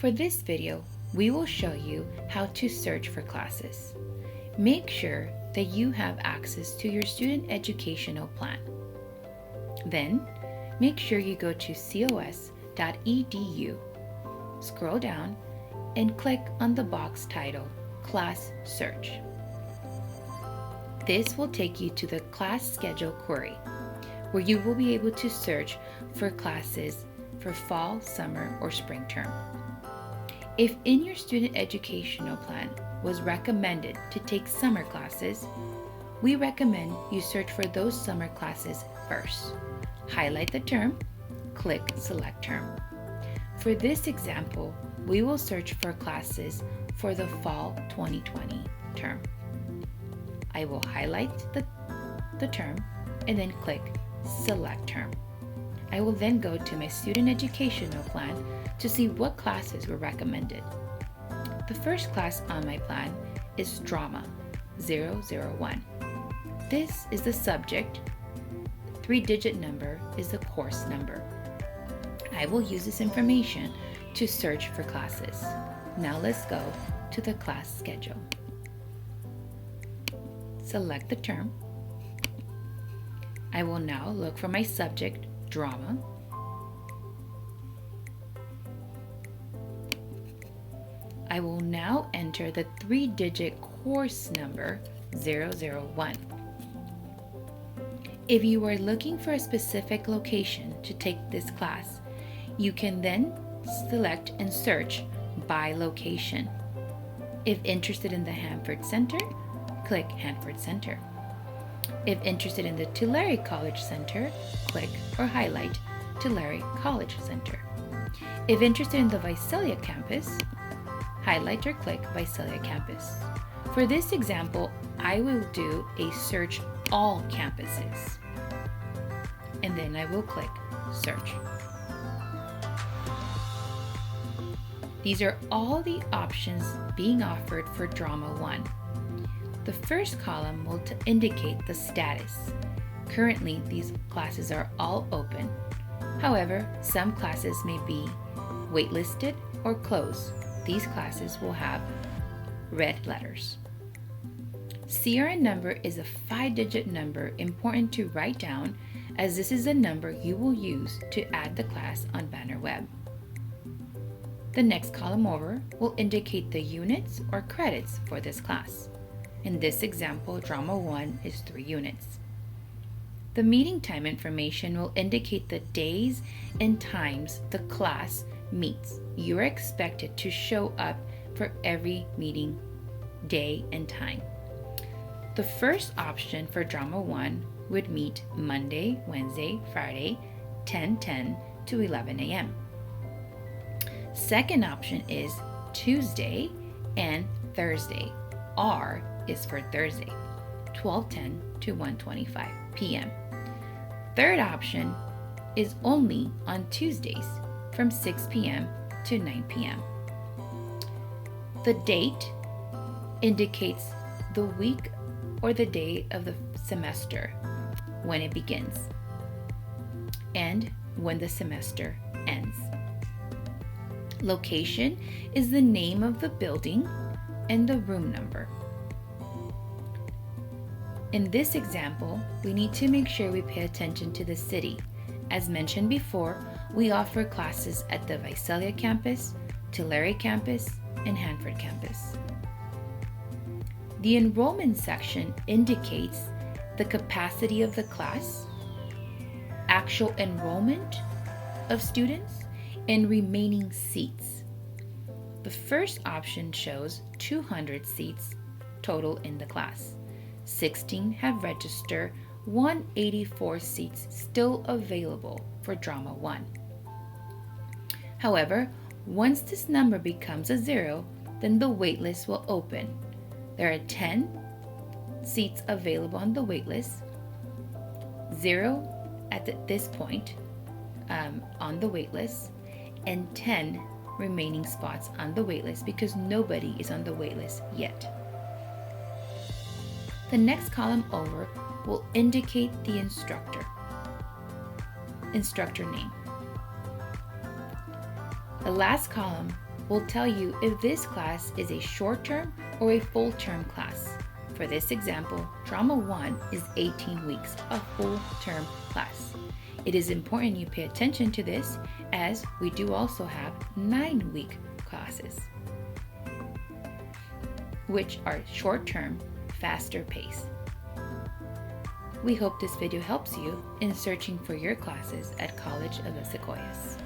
For this video, we will show you how to search for classes. Make sure that you have access to your student educational plan. Then, make sure you go to cos.edu, scroll down, and click on the box titled Class Search. This will take you to the class schedule query, where you will be able to search for classes for fall, summer, or spring term. If in your student educational plan was recommended to take summer classes, we recommend you search for those summer classes first. Highlight the term, click Select Term. For this example, we will search for classes for the fall 2020 term. I will highlight the term and then click Select Term. I will then go to my student educational plan to see what classes were recommended. The first class on my plan is Drama 001. This is the subject. 3-digit number is the course number. I will use this information to search for classes. Now let's go to the class schedule. Select the term. I will now look for my subject, Drama. I will now enter the 3-digit course number 001. If you are looking for a specific location to take this class, you can then select and search by location. If interested in the Hanford Center, click Hanford Center. If interested in the Tulare College Center, click or highlight Tulare College Center. If interested in the Visalia campus, highlight or click Visalia campus. For this example, I will do a search all campuses, and then I will click search. These are all the options being offered for Drama 1. The first column will indicate the status. Currently, these classes are all open. However, some classes may be waitlisted or closed. These classes will have red letters. CRN number is a 5-digit number important to write down, as this is the number you will use to add the class on Banner Web. The next column over will indicate the units or credits for this class. In this example, Drama 1 is 3 units. The meeting time information will indicate the days and times the class meets. You are expected to show up for every meeting day and time. The first option for Drama 1 would meet Monday, Wednesday, Friday, 10:10 to 11 a.m. Second option is Tuesday and Thursday. R is for Thursday, 12:10 to 1:25 p.m. Third option is only on Tuesdays from 6 p.m. to 9 p.m. The date indicates the week or the day of the semester when it begins and when the semester ends. Location is the name of the building and the room number. In this example, we need to make sure we pay attention to the city. As mentioned before, we offer classes at the Visalia campus, Tulare campus, and Hanford campus. The enrollment section indicates the capacity of the class, actual enrollment of students, and remaining seats. The first option shows 200 seats total in the class. 16 have registered, 184 seats still available for Drama 1. However, once this number becomes a 0, then the waitlist will open. There are 10 seats available on the waitlist, 0 at this point on the waitlist, and 10 remaining spots on the waitlist because nobody is on the waitlist yet. The next column over will indicate the instructor name. The last column will tell you if this class is a short-term or a full-term class. For this example, Drama 1 is 18 weeks, a full-term class. It is important you pay attention to this, as we do also have 9-week classes, which are short-term, faster pace. We hope this video helps you in searching for your classes at College of the Sequoias.